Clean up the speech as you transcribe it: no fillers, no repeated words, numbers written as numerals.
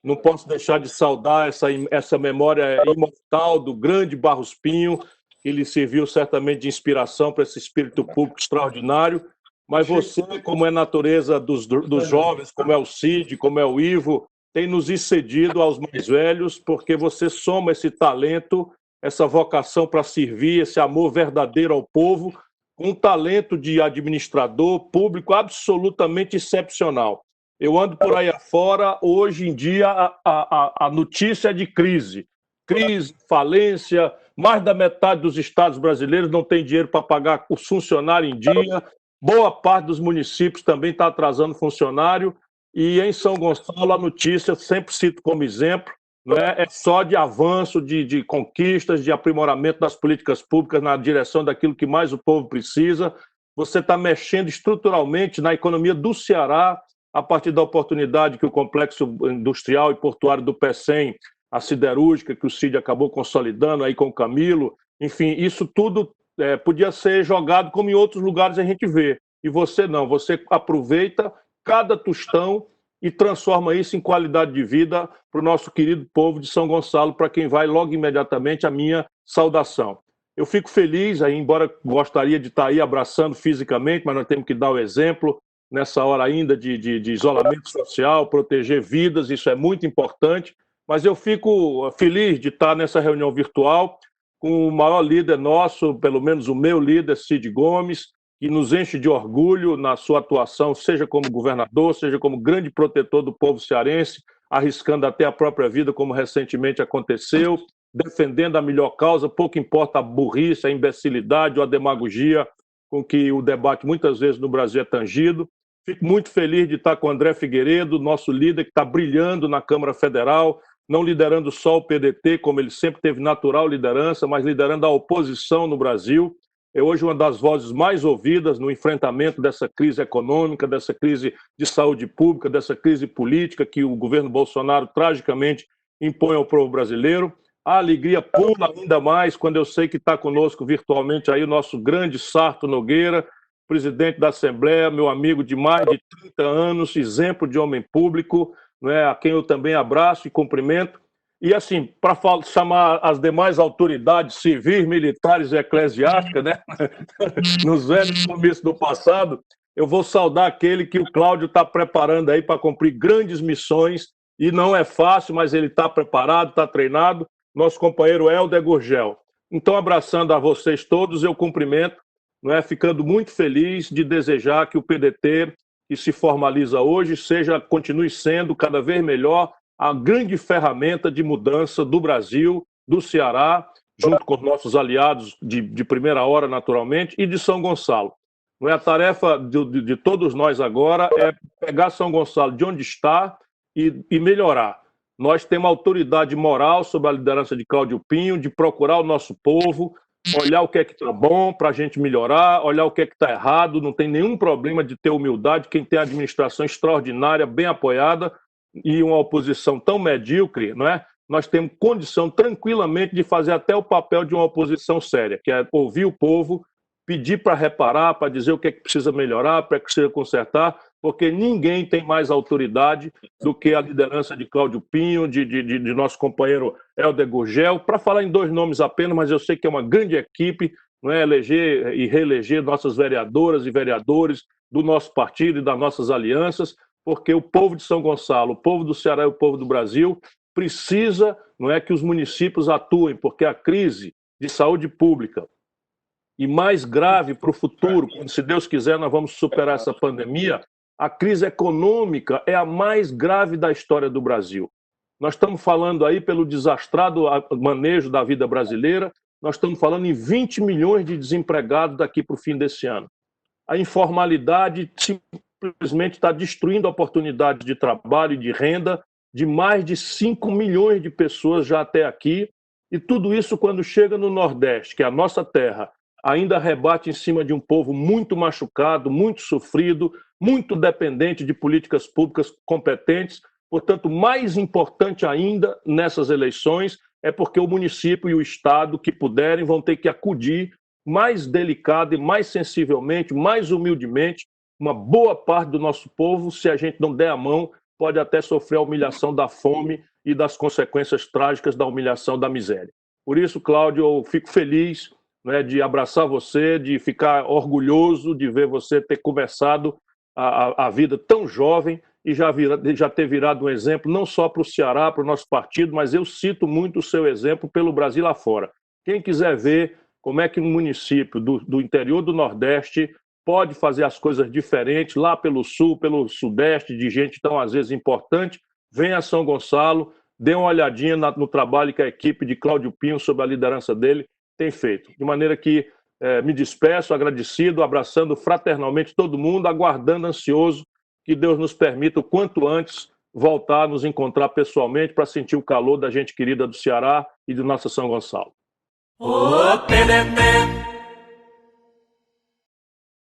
não posso deixar de saudar essa memória imortal do grande Barros Pinho, que lhe serviu certamente de inspiração para esse espírito público extraordinário. Mas você, como é natureza dos jovens, como é o Cid, como é o Ivo, tem nos excedido aos mais velhos, porque você soma esse talento, essa vocação para servir, esse amor verdadeiro ao povo, com um talento de administrador público absolutamente excepcional. Eu ando por aí afora, hoje em dia a notícia é de crise. Crise, falência, mais da metade dos estados brasileiros não tem dinheiro para pagar o funcionário em dia, boa parte dos municípios também está atrasando funcionário, e em São Gonçalo a notícia, sempre cito como exemplo, né, é só de avanço, de conquistas, de aprimoramento das políticas públicas na direção daquilo que mais o povo precisa. Você está mexendo estruturalmente na economia do Ceará, a partir da oportunidade que o complexo industrial e portuário do PECEM, a siderúrgica que o Cid acabou consolidando aí com o Camilo, enfim, isso tudo podia ser jogado como em outros lugares a gente vê. E você não, você aproveita cada tostão e transforma isso em qualidade de vida para o nosso querido povo de São Gonçalo, para quem vai logo imediatamente a minha saudação. Eu fico feliz, aí, embora gostaria de estar aí abraçando fisicamente, mas nós temos que dar o exemplo, nessa hora ainda de isolamento social, proteger vidas, isso é muito importante, mas eu fico feliz de estar nessa reunião virtual com o maior líder nosso, pelo menos o meu líder, Cid Gomes, que nos enche de orgulho na sua atuação, seja como governador, seja como grande protetor do povo cearense, arriscando até a própria vida, como recentemente aconteceu, defendendo a melhor causa, pouco importa a burrice, a imbecilidade ou a demagogia com que o debate muitas vezes no Brasil é tangido. Fico muito feliz de estar com o André Figueiredo, nosso líder, que está brilhando na Câmara Federal, não liderando só o PDT, como ele sempre teve natural liderança, mas liderando a oposição no Brasil. É hoje uma das vozes mais ouvidas no enfrentamento dessa crise econômica, dessa crise de saúde pública, dessa crise política que o governo Bolsonaro tragicamente impõe ao povo brasileiro. A alegria pula ainda mais quando eu sei que está conosco virtualmente aí o nosso grande Sarto Nogueira, presidente da Assembleia, meu amigo de mais de 30 anos, exemplo de homem público, né, a quem eu também abraço e cumprimento. E assim, para chamar as demais autoridades civis, militares e eclesiásticas, né, nos velhos comícios do passado, eu vou saudar aquele que o Cláudio está preparando aí para cumprir grandes missões, e não é fácil, mas ele está preparado, está treinado, nosso companheiro Helder Gurgel. Então, abraçando a vocês todos, eu cumprimento, né, ficando muito feliz de desejar que o PDT, que se formaliza hoje, continue sendo cada vez melhor a grande ferramenta de mudança do Brasil, do Ceará, junto com os nossos aliados de primeira hora, naturalmente, e de São Gonçalo. Não é a tarefa de todos nós agora é pegar São Gonçalo de onde está e melhorar. Nós temos autoridade moral sobre a liderança de Cláudio Pinho, de procurar o nosso povo, olhar o que é que está bom para a gente melhorar, olhar o que é que está errado, não tem nenhum problema de ter humildade, quem tem administração extraordinária, bem apoiada, e uma oposição tão medíocre, não é? Nós temos condição tranquilamente de fazer até o papel de uma oposição séria, que é ouvir o povo, pedir para reparar, para dizer o que é que precisa melhorar, para que precisa consertar, porque ninguém tem mais autoridade do que a liderança de Cláudio Pinho, de nosso companheiro Helder Gurgel, para falar em dois nomes apenas, mas eu sei que é uma grande equipe, não é? Eleger e reeleger nossas vereadoras e vereadores do nosso partido e das nossas alianças, porque o povo de São Gonçalo, o povo do Ceará e o povo do Brasil precisa, não é, que os municípios atuem, porque a crise de saúde pública e mais grave para o futuro, quando, se Deus quiser, nós vamos superar essa pandemia, a crise econômica é a mais grave da história do Brasil. Nós estamos falando aí pelo desastrado manejo da vida brasileira, nós estamos falando em 20 milhões de desempregados daqui para o fim desse ano. A informalidade simplesmente está destruindo a oportunidade de trabalho e de renda de mais de 5 milhões de pessoas já até aqui, e tudo isso quando chega no Nordeste, que é a nossa terra, ainda rebate em cima de um povo muito machucado, muito sofrido, muito dependente de políticas públicas competentes. Portanto, mais importante ainda nessas eleições é porque o município e o Estado que puderem vão ter que acudir mais delicado e mais sensivelmente, mais humildemente, uma boa parte do nosso povo, se a gente não der a mão pode até sofrer a humilhação da fome e das consequências trágicas da humilhação da miséria. Por isso, Cláudio, eu fico feliz, né, de abraçar você, de ficar orgulhoso de ver você ter começado a vida tão jovem e já ter virado um exemplo não só para o Ceará, para o nosso partido, mas eu cito muito o seu exemplo pelo Brasil afora. Quem quiser ver como é que um município do interior do Nordeste pode fazer as coisas diferentes, lá pelo Sul, pelo Sudeste, de gente tão, às vezes, importante, venha a São Gonçalo, dê uma olhadinha no trabalho que a equipe de Cláudio Pinho, sob a liderança dele, tem feito. De maneira que me despeço, agradecido, abraçando fraternalmente todo mundo, aguardando ansioso que Deus nos permita o quanto antes voltar a nos encontrar pessoalmente para sentir o calor da gente querida do Ceará e de nossa São Gonçalo. Oh,